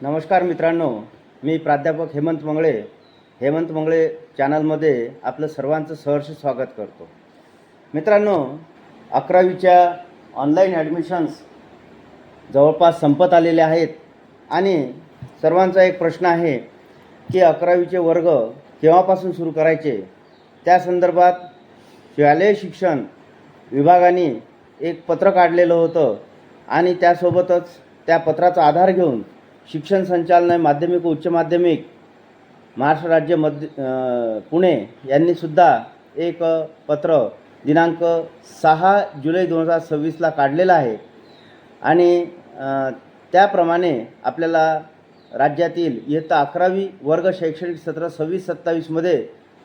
नमस्कार मित्रांनो, मी प्राध्यापक हेमंत मंगळे चॅनलमध्ये आपलं सर्वांचं सहर्ष स्वागत करतो. मित्रांनो, 11वीच्या ऑनलाईन ॲडमिशन्स जवळपास संपत आलेले आहेत आणि सर्वांचा एक प्रश्न आहे की 11वीचे वर्ग केव्हापासून सुरू करायचे. त्या संदर्भात शालेय शिक्षण विभागाने एक पत्र काढलेलं होतं आणि त्यासोबतच त्या पत्राचा आधार घेऊन शिक्षण संचालनालय माध्यमिक व उच्च माध्यमिक महाराष्ट्र राज्य पुणे यांनीसुद्धा एक पत्र दिनांक 6 जुलै 2026ला काढलेलं आहे आणि त्याप्रमाणे आपल्याला राज्यातील इयत्ता 11वी वर्ग शैक्षणिक सत्र 26-27मध्ये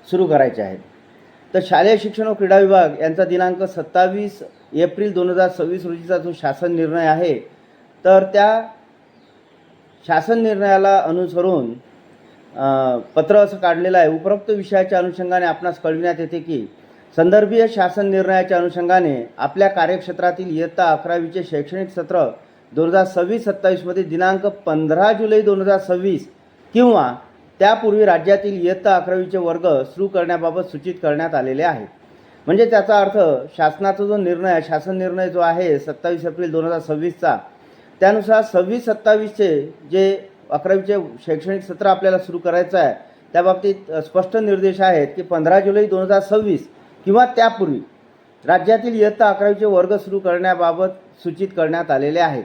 सुरू करायचे आहे. तर शालेय शिक्षण व क्रीडा विभाग यांचा दिनांक 27 एप्रिल 2026 रोजीचा जो शासन निर्णय आहे, तर त्या शासन निर्णयाला अनुसरून पत्र असं काढलेलं आहे. उपरोक्त विषयाच्या अनुषंगाने आपणास कळविण्यात येते की संदर्भीय शासन निर्णयाच्या अनुषंगाने आपल्या कार्यक्षेत्रातील इयत्ता 11वीचे शैक्षणिक सत्र 2026-27मध्ये दिनांक 15 जुलै 2026 किंवा त्यापूर्वी राज्यातील इयत्ता 11वीचे वर्ग सुरू करण्याबाबत सूचित करण्यात आलेले आहे. म्हणजे त्याचा अर्थ शासनाचा जो निर्णय शासन निर्णय जो आहे 27 एप्रिल 2026चा, त्यानुसार 26-27चे जे 11वीचे शैक्षणिक सत्र आपल्याला सुरू करायचं आहे त्याबाबतीत स्पष्ट निर्देश आहेत की 15 जुलै 2026 किंवा त्यापूर्वी राज्यातील इयत्ता 11वीचे वर्ग सुरू करण्याबाबत सूचित करण्यात आलेले आहेत.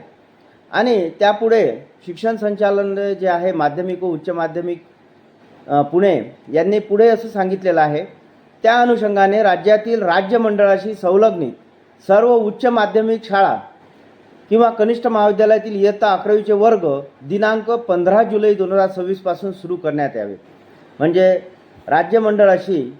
आणि त्यापुढे शिक्षण संचालनालय जे आहे माध्यमिक व उच्च माध्यमिक पुणे यांनी पुढे असं सांगितलेलं आहे, त्या अनुषंगाने राज्यातील राज्य मंडळाशी संलग्नित सर्व उच्च माध्यमिक शाळा किंवा कनिष्ठ महाविद्यालयातील इयत्ता 11वीचे वर्ग दिनांक 15 जुलै 2026 पासून सुरू करण्यात यावे. म्हणजे राज्य मंडळाशी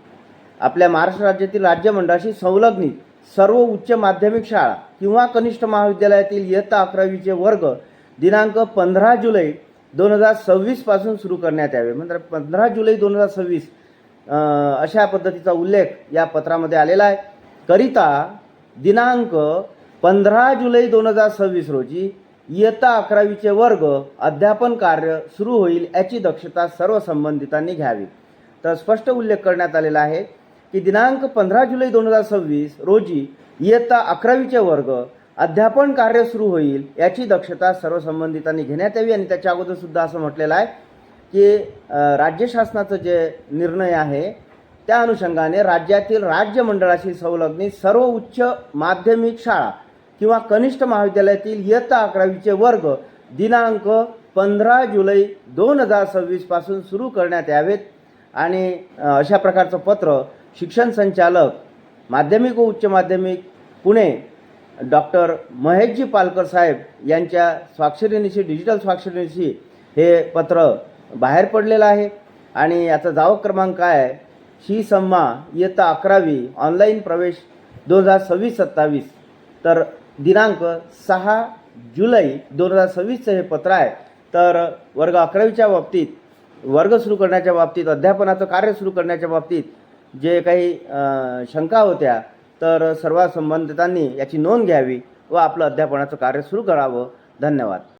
आपल्या महाराष्ट्र राज्यातील राज्य मंडळाशी संलग्नित सर्व उच्च माध्यमिक शाळा किंवा कनिष्ठ महाविद्यालयातील इयत्ता 11वीचे वर्ग दिनांक 15 जुलै 2026 पासून सुरू करण्यात यावे. म्हणजे 15 जुलै 2026 अशा पद्धतीचा उल्लेख या पत्रामध्ये आलेला आहे. करिता दिनांक 15 जुलै 2026 रोजी इयत्ता 11वीचे वर्ग अध्यापन कार्य सुरू होईल याची दक्षता सर्व संबंधितांनी घ्यावी. तर स्पष्ट उल्लेख करण्यात आलेला आहे की दिनांक 15 जुलै 2026 रोजी इयत्ता 11वीचे वर्ग अध्यापन कार्य सुरू होईल याची दक्षता सर्व संबंधितांनी घेण्यात यावी. आणि त्याच्या अगोदर सुद्धा असं म्हटलेलं आहे की राज्य शासनाचं जे निर्णय आहे त्या अनुषंगाने राज्यातील राज्य मंडळाशी संलग्नित सर्व उच्च माध्यमिक शाळा किंवा कनिष्ठ महाविद्यालयातील इयत्ता 11वीचे वर्ग दिनांक 15 जुलै 2026 पासून सुरू करण्यात यावेत. आणि अशा प्रकारचं पत्र शिक्षण संचालक माध्यमिक व उच्च माध्यमिक पुणे डॉक्टर महेशजी पालकर साहेब यांच्या स्वाक्षरीनिशी डिजिटल स्वाक्षरीनिशी हे पत्र बाहेर पडलेलं आहे. आणि याचा जावक क्रमांक आहे शी सम्मा इयत्ता 11वी ऑनलाईन प्रवेश 2026-27. तर दिनांक 6 जुलै 2026चं हे पत्र आहे. तर वर्ग 11वीच्या बाबतीत वर्ग सुरू करण्याच्या बाबतीत अध्यापनाचं कार्य सुरू करण्याच्या बाबतीत जे काही शंका होत्या, तर सर्व संबंधितांनी याची नोंद घ्यावी व आपलं अध्यापनाचं कार्य सुरू करावं. धन्यवाद.